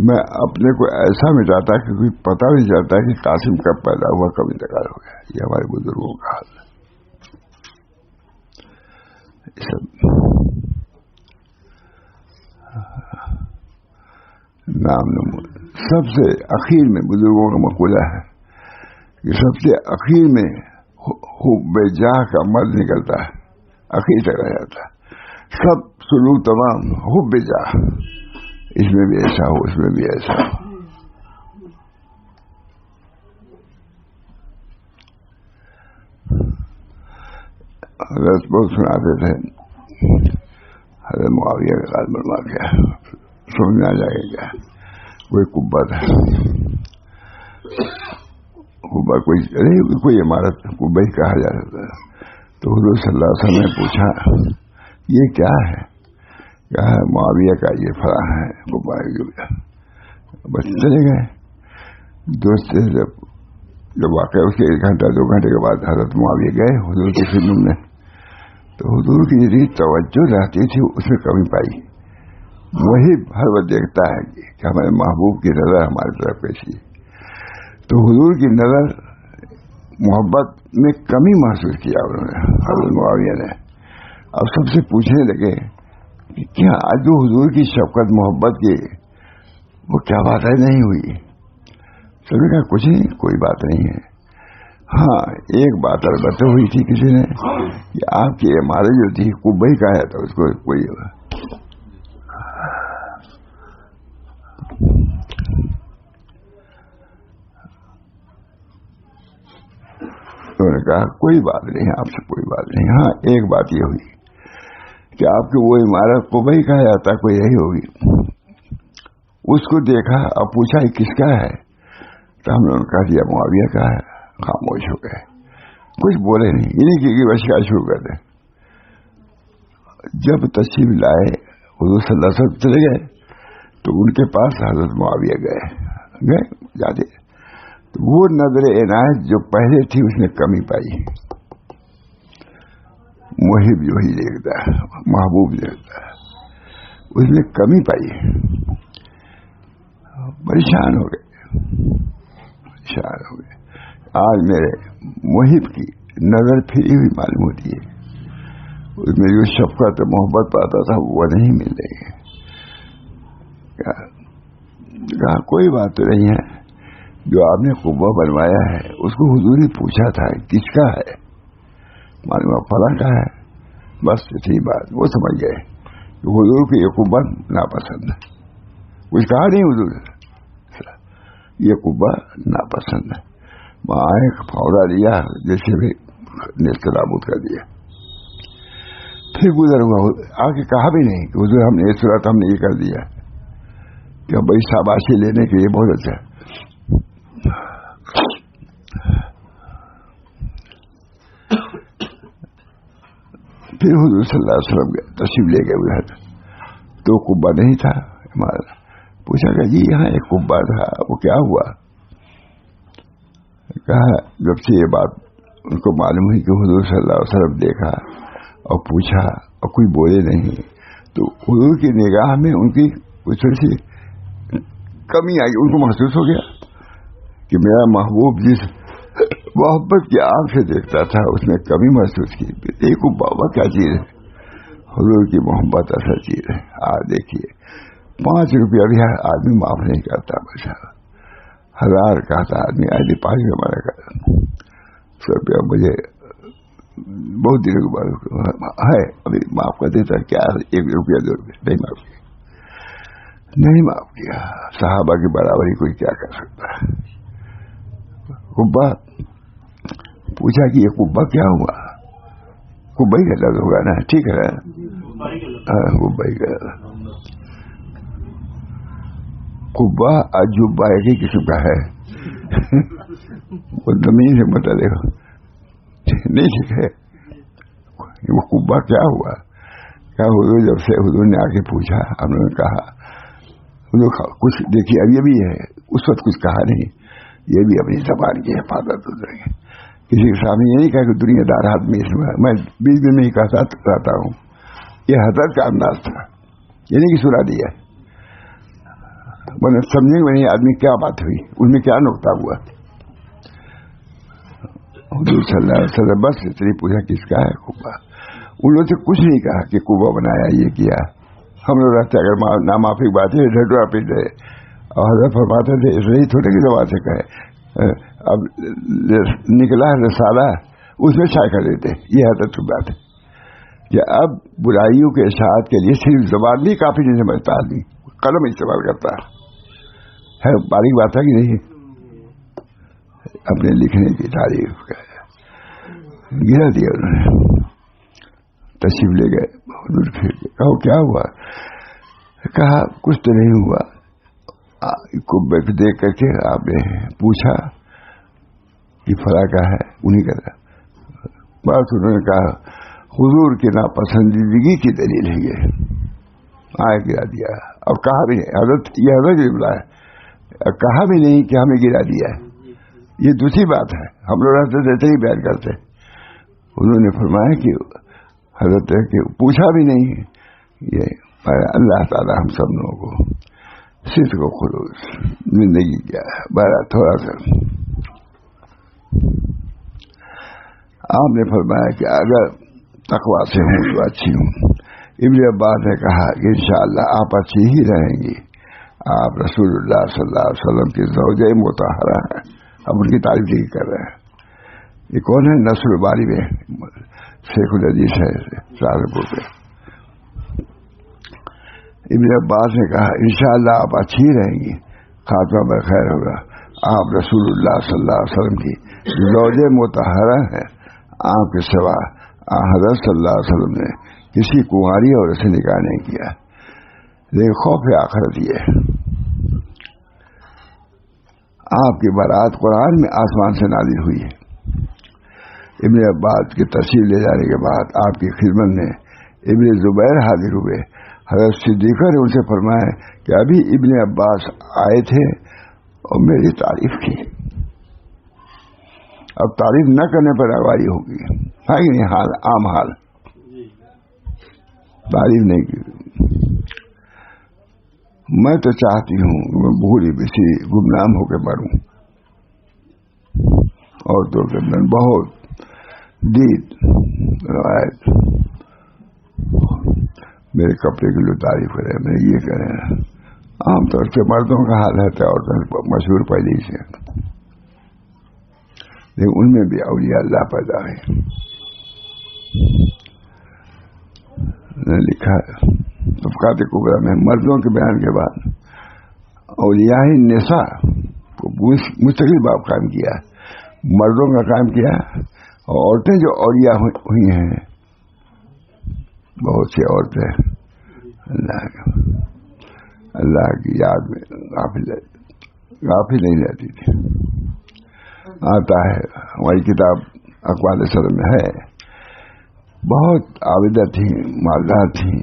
میں اپنے کو ایسا مٹاتا کہ کوئی پتہ نہیں چلتا کہ قاسم کب پیدا ہوا کب انتقال ہو گیا. یہ ہمارے بزرگوں کا حال ہے. نام سب سے اخیر میں بزرگوں کا مقولہ ہے کہ سب سے اخیر میں حب جاہ کا مرد نکلتا ہے, اخیر تک رہ جاتا ہے. سب سلوک تمام حب جاہ, اس میں بھی ایسا ہو, اس میں بھی ایسا ہو. حضرت بہت سناتے تھے, حضرت معاویہ کا قال بنوا گیا, سمجھنا جائے گا کوئی قبت ہے, کوئی عمارت قبہ ہی کہا جاتا ہے. تو حضور صلی اللہ علیہ وسلم نے پوچھا یہ کیا ہے, کہا معاویہ کا یہ فلاں ہے قبہ. بس چلے گئے. دوست جب واقعہ اس کے 1 گھنٹہ 2 گھنٹے کے بعد حضرت معاویہ گئے حضور کی خدمت میں, تو حضور کی جتنی توجہ رہتی تھی اس میں کمی پائی. وہی ہر وقت دیکھتا ہے کہ ہمارے محبوب کی نظر ہماری طرف کیسی ہے. تو حضور کی نظر محبت میں کمی محسوس کیا انہوں نے حضرت معاویہ نے. اب سب سے پوچھنے لگے کہ کیا آج جو حضور کی شفقت محبت کی وہ کیا بات ہے نہیں ہوئی؟ سب نے کہا کچھ نہیں، کوئی بات نہیں ہے. ہاں ایک بات البتہ ہوئی تھی کسی نے کہ آپ کی عمارت جو تھی قبہ کا ہے تو اس کو کوئی انہوں نے کہا کوئی بات نہیں، آپ سے کوئی بات نہیں. ہاں ایک بات یہ ہوئی کہ آپ کی وہ عمارت قبہ کا ہے تک کوئی یہی ہوگی. اس کو دیکھا اور پوچھا یہ کس کا ہے تو ہم نے کہا دیا معاویہ کا ہے. خاموش ہو گئے، کچھ بولے نہیں، انہیں کی وشکا شروع کر دیں. جب تشریف لائے حضور صلی اللہ علیہ وسلم چلے گئے تو ان کے پاس حضرت معاویہ گئے جاتے تو وہ نظر عنایت جو پہلے تھی اس نے کمی پائی. محب جو ہی دیکھتا ہے، محبوب دیکھتا ہے، اس نے کمی پائی. پریشان ہو گئے. آج میرے محب کی نظر پھری ہوئی معلوم ہوتی ہے، اس میں جو شفقت محبت پاتا تھا وہ نہیں مل رہی ہے. کہا کوئی بات تو نہیں ہے، جو آپ نے قبہ بنوایا ہے اس کو حضور نے پوچھا تھا کس کا ہے، معلوم فلاں کا ہے. بس اتنی بات وہ سمجھ گئے کہ حضور کو یہ قبہ ناپسند ہے. کچھ کہا نہیں حضور یہ قبہ ناپسند ہے. وہاں ایک پودا لیا جیسے بھی نیست نابود کر دیا. پھر گزر ہوا آ کے کہا بھی نہیں کہ حضور ہم نے یہ صورت ہم نے یہ کر دیا کہ بھائی شاباشی لینے کے لیے بہت اچھا. پھر حضور صلی اللہ علیہ وسلم تشریف لے گئے ادھر تو قبہ نہیں تھا ہمارا. پوچھا کہ جی یہاں ایک قبہ تھا وہ کیا ہوا؟ کہا جب سے یہ بات ان کو معلوم ہوئی کہ حضور صلی اللہ علیہ وسلم دیکھا اور پوچھا اور کوئی بولے نہیں تو حضور کی نگاہ میں ان کی کچھ تھوڑی سی کمی آئی. ان کو محسوس ہو گیا کہ میرا محبوب جس محبت کی آنکھ سے دیکھتا تھا اس میں کمی محسوس کی. ایک بابا کیا چیز ہے، حضور کی محبت ایسا چیز ہے. آج دیکھیے 5 روپیہ بھی آدمی معاف نہیں کرتا، بچا 1000 کہتا آدمی آج 5 روپیہ مانا کرتا. 100 روپیہ مجھے بہت دنوں کے بعد ہے ابھی معاف کر دیتا. کیا 1 روپیہ 2 روپیہ نہیں معاف کیا. صحابہ کی برابری کوئی کیا کر سکتا ہے. قبہ پوچھا کہ یہ قبہ کیا ہوا؟ قبہ ہی کا لفظ ہوگا نا، ٹھیک ہے قبہ ہی کا. قبہ عجوبہ ایک ہی قسم کا ہے، وہ زمین سے متعلق نہیں ٹھیک ہے. وہ قبہ کیا ہوا؟ کیا حضور جب سے حضور نے آ کے پوچھا ہم نے کہا حضور کچھ دیکھیے اب یہ بھی ہے، اس وقت کچھ کہا نہیں. یہ بھی اپنی زبان کی حفاظت ہو جائے گی. کسی کے سامنے یہ نہیں کہا کہ دنیا دار آدمی اس میں 20 دن میں ہی کہتا رہتا ہوں. یہ حضرت کا انداز تھا، یہ نہیں کہ سنا دیا. مطلب سمجھیں گے نہیں آدمی کیا بات ہوئی، اس میں کیا نقطہ ہوا. حضور صلی اللہ علیہ وسلم بس اتنی پوچھا کس کا ہے قبہ. ان لوگوں سے کچھ نہیں کہا کہ قبہ بنایا یہ کیا. ہم لوگ رہتے اگر نامعافی بات ہے ڈھٹوا پیٹ رہے اور حضرت فرماتے تھے اس لیے چھوٹے کی زبان سے کہے. اب نکلا رسالہ اس میں شائع کر دیتے. یہ حضرت کی بات ہے کہ اب برائیوں کے اشاعت کے لیے صرف زبان بھی کافی نہیں سمجھتا آدمی، قلم استعمال کرتا ہے. باریک بات ہے کہ نہیں. اپنے لکھنے کی تعریف گرا دیا انہوں نے. تشریف لے گئے حضور. پھر کہو کیا ہوا؟ کہا کچھ تو نہیں ہوا. کو دیکھ کر کے آپ نے پوچھا کہ فلاں کا ہے، انہیں کا تھا. بس انہوں نے کہا حضور کی ناپسندیدگی کی دلیل ہے یہ. آئے گرا دیا. اور کہا بھی نہیں حضرت، یہ حضرت بھی بلا ہے، کہا بھی نہیں کہ ہمیں گرا دیا ہے. یہ دوسری بات ہے. ہم لوگ رہتے دیتے ہی بیان کرتے. انہوں نے فرمایا کہ حضرت کہ پوچھا بھی نہیں. یہ اللہ تعالیٰ ہم سب لوگوں کو صدق و خلوص زندگی کیا ہے. بڑا تھوڑا سا آپ نے فرمایا کہ اگر تقویٰ سے ہوں تو اچھی ہوں. ابن عباس نے کہا کہ انشاءاللہ آپ اچھی ہی رہیں گی. آپ رسول اللہ صلی اللہ علیہ وسلم کی زوجہ مطہرہ ہیں. اب ان کی تعریف نہیں کر رہے ہیں. یہ کون ہے؟ نصر الباری میں شیخ الحدیث ہے سہارنپور پہ. ابن عباس نے کہا انشاءاللہ آپ اچھی ہی رہیں گی, خاتمہ بخیر ہوگا. آپ رسول اللہ صلی اللہ علیہ وسلم کی زوجہ مطہرہ ہیں. آپ کے سوا حضرت صلی اللہ علیہ وسلم نے کسی کنواری عورت سے نکاح نہیں کیا. لیکن خوف آخرت یہ آپ کی بارات قرآن میں آسمان سے نازل ہوئی ہے. ابن عباس کی تشریف لے جانے کے بعد آپ کی خدمت میں ابن زبیر حاضر ہوئے. حضرت صدیقہ نے ان سے فرمایا کہ ابھی ابن عباس آئے تھے اور میری تعریف کی. اب تعریف نہ کرنے پر اغوائی ہوگی. ہے کہ نہیں؟ حال عام حال تعریف نہیں کی. میں تو چاہتی ہوں کہ میں بھولی بسی گمنام ہو کے مروں. عورتوں کے اندر بہت دید روایت, میرے کپڑے کی لوگ تعریف کرے, میں یہ کریں. عام طور سے مردوں کا حال ہے تو عورتوں مشہور پہلے ہی سے, لیکن ان میں بھی اولیاء اللہ پیدا ہے. نے لکھا طبقات کبریٰ میں مردوں کے بیان کے بعد اولیاء النساء کو مستقل باب قائم کیا. مردوں کا قائم کیا اور عورتیں جو اولیاء ہوئی ہیں, بہت سی عورتیں اللہ کی یاد میں غافل نہیں رہتی تھی. آتا ہے ہماری کتاب اقوال صدر میں ہے, بہت عابدہ تھیں, مالدار تھیں,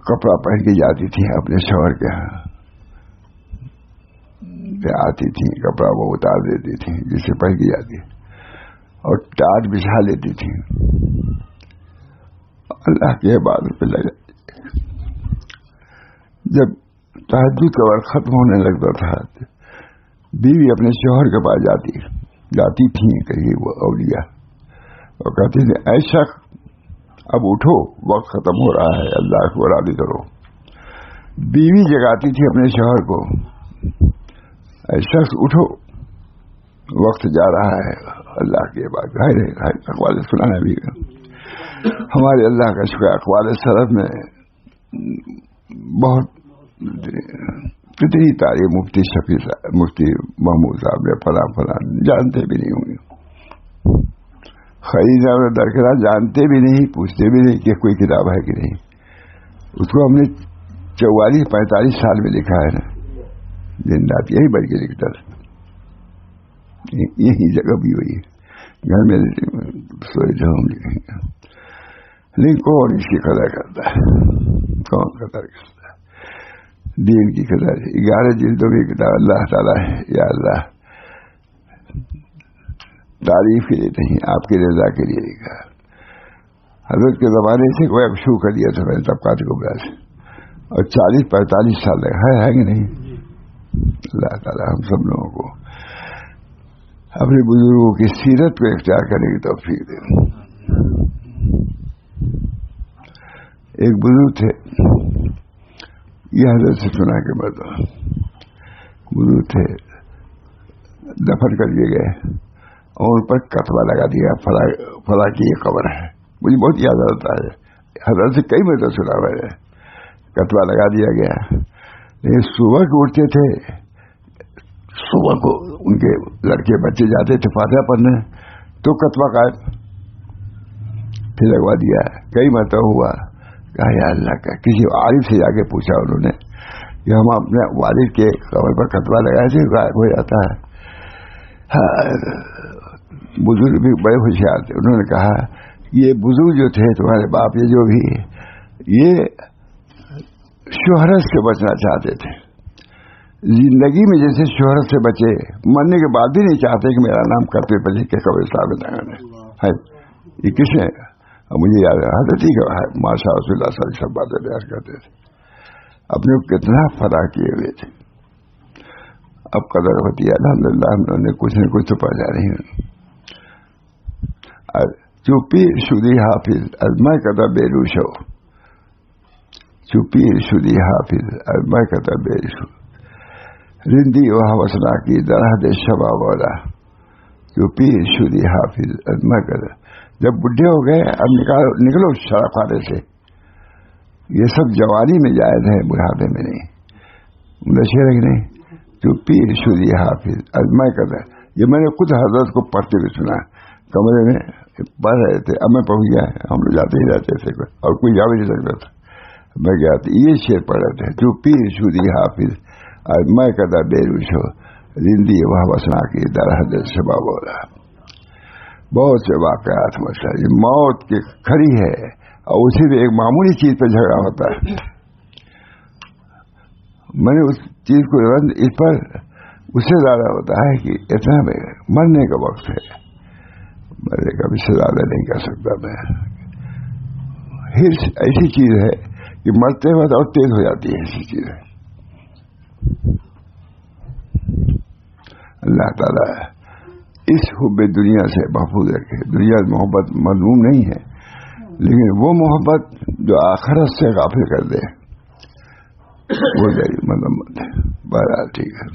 کپڑا پہن کے جاتی تھیں اپنے شوہر کے ہاں. آتی تھیں کپڑا وہ اتار دیتی تھیں جسے پہن کے جاتی, اور ٹاٹ بچھا لیتی تھیں. اللہ کی عبادت پہ لگ جاتی. جب تہجد کا وقت ختم ہونے لگتا تھا بیوی اپنے شوہر کے پاس جاتی تھی کہیں وہ اولیاء, اور کہتی تھی اے شخص اب اٹھو, وقت ختم ہو رہا ہے, اللہ کو راضی کرو. بیوی جگاتی تھی اپنے شوہر کو, اے شخص اٹھو, وقت جا رہا ہے, اللہ کی عبادت. اقوال سنانا بھی ہمارے اللہ کا شکر. اقوال سلف میں بہت کتنی تعریف مفتی شفیع صاحب, مفتی محمود صاحب نے فلاں جانتے بھی نہیں ہوں گے. خرید اور درکنار جانتے بھی نہیں, پوچھتے بھی نہیں کہ کوئی کتاب ہے کہ نہیں. اس کو ہم نے 44-45 سال میں لکھا ہے نا, دن رات یہی بڑھ کے لکھتا تھا. یہی جگہ بھی ہوئی گھر میں سوئے جو ہم لکھیں گے. لیکن کون اس کی قدر کرتا ہے؟ کون قدر کرتا ہے دین کی قدر؟ 11 جلدوں کی کتاب اللہ تعالیٰ ہے. یا اللہ تعریف کے لیے نہیں, آپ کی رضا کے لیے لکھا. حضرت کے زمانے سے کوئی اب شروع کر دیا تھا میں نے طبقات کبریٰ سے, اور 40-45 سال لگا ہے کہ نہیں. اللہ تعالیٰ ہم سب لوگوں کو اپنے بزرگوں کی سیرت کو اختیار کرنے کی توفیق دے. ایک بزرگ تھے, یہ حضرت سے سنا کے بعد بزرگ تھے, دفن کر کے گئے اور ان پر کتبہ لگا دیا, فلاں کی یہ قبر ہے. مجھے بہت یاد آتا ہے, حضرت سے کئی مرتبہ سنا ہوا ہے. کتبہ لگا دیا گیا, لیکن صبح کو اٹھتے تھے, صبح کو ان کے لڑکے بچے جاتے تھے فاتحہ پڑھنے, تو کتبہ قائم پھر لگوا دیا. کئی مرتبہ ہوا, کہا یا اللہ کا. کسی عارف سے جا کے پوچھا انہوں نے کہ ہم اپنے والد کے قبر پر کتبہ لگائے تھے, غائب ہو جاتا ہے. بزرگ بھی بڑے ہوشیار تھے, انہوں نے کہا یہ بزرگ جو تھے تمہارے باپ, یہ جو بھی, یہ شہرت سے بچنا چاہتے تھے. زندگی میں جیسے شہرت سے بچے, مرنے کے بعد بھی نہیں چاہتے کہ میرا نام کرتے بچے کے قبرستان میں لگانا ہے. یہ کس نے اب مجھے یاد ہے حضرت ہی کا ماشاء رسول اللہ صلی اللہ علیہ وسلم سب باتیں بیان کرتے تھے، اپنے کو کتنا فراہ کیے ہوئے تھے. اب قدر ہوتی ہے الحمدللہ، ہم لوگوں نے کچھ نہ کچھ تو پہنچا رہی ہوں. جو پیر شدی حافظ ازمائے قدر بے روشو، جو پیر شدی حافظ ازمائے قدر بے روشو، رندی و حوصلہ کی درہد شبا والا. جو پیر شدی حافظ ازمائے قدر، جب بڈھے ہو گئے اب نکلو شراب خانے سے. یہ سب جوانی میں جائز ہے، بڑھاپے میں نہیں. نشے رکھ نہیں. جو پیر شدی حافظ ازمائے قدر، یہ میں نے خود حضرت کو پڑھتے ہوئے سنا. کمرے میں پڑھ رہے تھے، اب میں پہنچ گیا، ہم لوگ جاتے ہی رہتے تھے اور کوئی جا بھی نہیں سکتا تھا. میں گیا تو یہ شعر پڑھ رہے تھے، جو پیر شدی حافظ ازمائے قدر بے روش ہو، زندگی وہ وسنا کی درحد شبا بولا. بہت سے واقعات مسئلہ یہ موت کی کھڑی ہے اور اسی میں ایک معمولی چیز پہ جھگڑا ہوتا ہے. میں نے اس چیز کو اس پر اس سے زیادہ ہوتا ہے کہ اتنا میں مرنے کا وقت ہے، مرنے کا بھی سے زیادہ نہیں کر سکتا میں. ہرس ایسی چیز ہے کہ مرتے وقت اور تیز ہو جاتی ہے، ایسی چیز ہے. اللہ تعالیٰ اس حب دنیا سے محفوظ رکھے. دنیا محبت مذموم نہیں ہے، لیکن وہ محبت جو آخرت سے غافل کر دے وہ ذریعہ مذمت ہے. بہرحال ٹھیک ہے.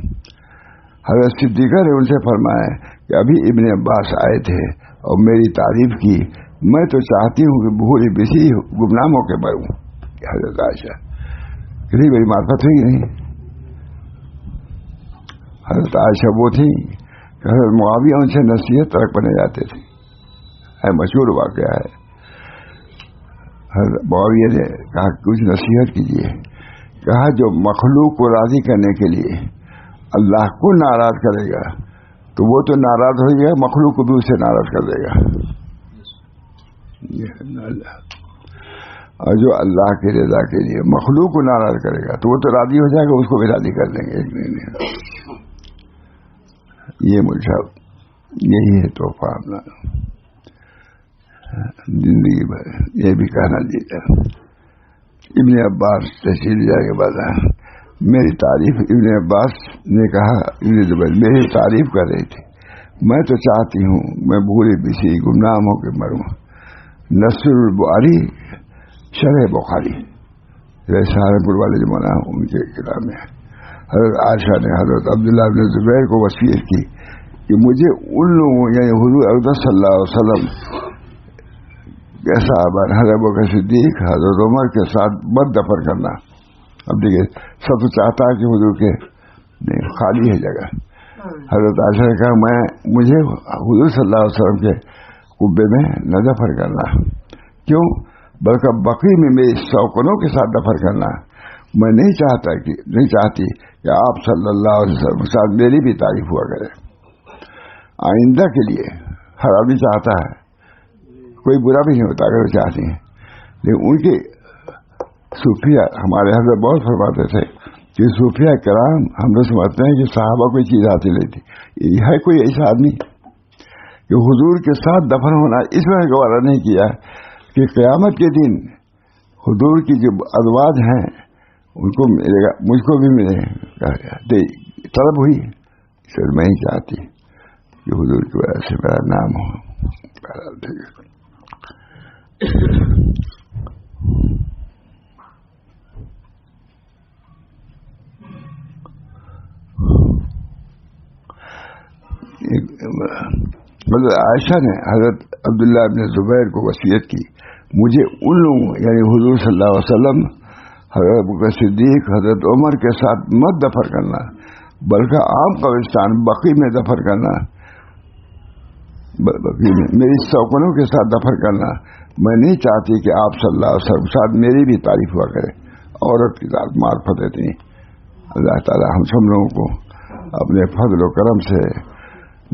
حضرت صدیقہ نے ان سے فرمایا کہ ابھی ابن عباس آئے تھے اور میری تعریف کی، میں تو چاہتی ہوں کہ بھولی بسی گمنام ہو کے مروں. حضرت عائشہ کتنی بڑی معرفت ہوئی نہیں. حضرت عائشہ وہ تھی کہ حضرت معاویہ ان سے نصیحت ترک بنے جاتے تھے. مشہور واقعہ ہے. حضرت معاویہ نے کہا کچھ نصیحت کیجیے. کہا جو مخلوق کو راضی کرنے کے لیے اللہ کو ناراض کرے گا تو وہ تو ناراض ہو گیا، مخلوق کو بھی اسے ناراض کر دے گا. اور جو اللہ کی رضا کے لیے مخلوق کو ناراض کرے گا تو وہ تو راضی ہو جائے گا، اس کو بھی راضی کر دیں گے. یہ مجھے یہی ہے تحفہ اپنا زندگی بھر. یہ بھی کہنا چاہیے. ابن عباس تشریف جانے کے بعد میری تعریف ابن عباس نے کہا، ابن زبیر میری تعریف کر رہی تھی، میں تو چاہتی ہوں میں بھولی بسی گمنام ہو کے مروں. نصر البخاری شرح بخاری سہارنپور والے جو مولانا ان کے کتاب میں حضرت عائشہ نے حضرت عبداللہ بن زبیر کو وصیت کی کہ مجھے ان لوگوں یعنی حضور اقدس صلی اللہ علیہ وسلم کے صحابہ حضرت بکر صدیق حضرت عمر کے ساتھ مت دفن کرنا. اب دیکھیے سب تو چاہتا ہے کہ حضور کے نہیں خالی ہے جگہ. حضرت عائشہ نے کہا مجھے حضور صلی اللہ علیہ وسلم کے قبے میں نہ دفن کرنا، کیوں بلکہ بقی میں میری سوکنوں کے ساتھ دفن کرنا. میں نہیں چاہتی کہ آپ صلی اللہ علیہ وسلم کے ساتھ میری بھی تعریف ہوا کرے. آئندہ کے لیے ہر آدمی چاہتا ہے، کوئی برا بھی نہیں ہوتا اگر وہ چاہتی ہیں. لیکن ان کے صوفیہ ہمارے حضرت بہت فرماتے تھے کہ صوفیہ کرام ہم لوگ سمجھتے ہیں کہ صحابہ کوئی چیز حاصل نہیں تھی. ہے کوئی ایسا آدمی کہ حضور کے ساتھ دفن ہونا اس میں گوارا نہیں کیا کہ قیامت کے دن حضور کی جو ازواج ہیں ان کو ملے گا، مجھ کو بھی ملے گا. طلب ہوئی سر میں ہی چاہتی کہ حضور کی وجہ سے میرا نام ہو. حضرت عائشہ نے حضرت عبداللہ بن زبیر کو وصیت کی مجھے ان لوگوں یعنی حضور صلی اللہ علیہ وسلم حضرت بکر صدیق حضرت عمر کے ساتھ مت دفن کرنا بلکہ عام قبرستان بقی میں دفن کرنا، بقی میں میری سوکنوں کے ساتھ دفن کرنا. میں نہیں چاہتی کہ آپ صلی اللہ علیہ وسلم کے ساتھ میری بھی تعریف ہوا کرے. عورت کی ذات معرفت اتنی. اللہ تعالی ہم سب لوگوں کو اپنے فضل و کرم سے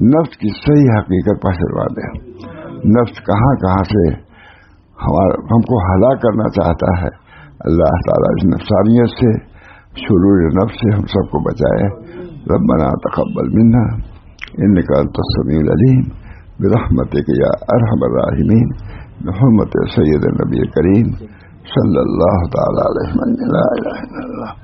نفس کی صحیح حقیقت پر چلوا دے. نفس کہاں کہاں سے ہم کو ہلاک کرنا چاہتا ہے، اللہ تعالیٰ اس نفسانیت سے شرور نفس سے ہم سب کو بچائے. ربنا تقبل منا انك انت السميع العليم برحمتك يا ارحم الراحمين بحرمت سید نبی کریم صلی اللہ تعالی علیہ وسلم. لا الہ الا اللہ.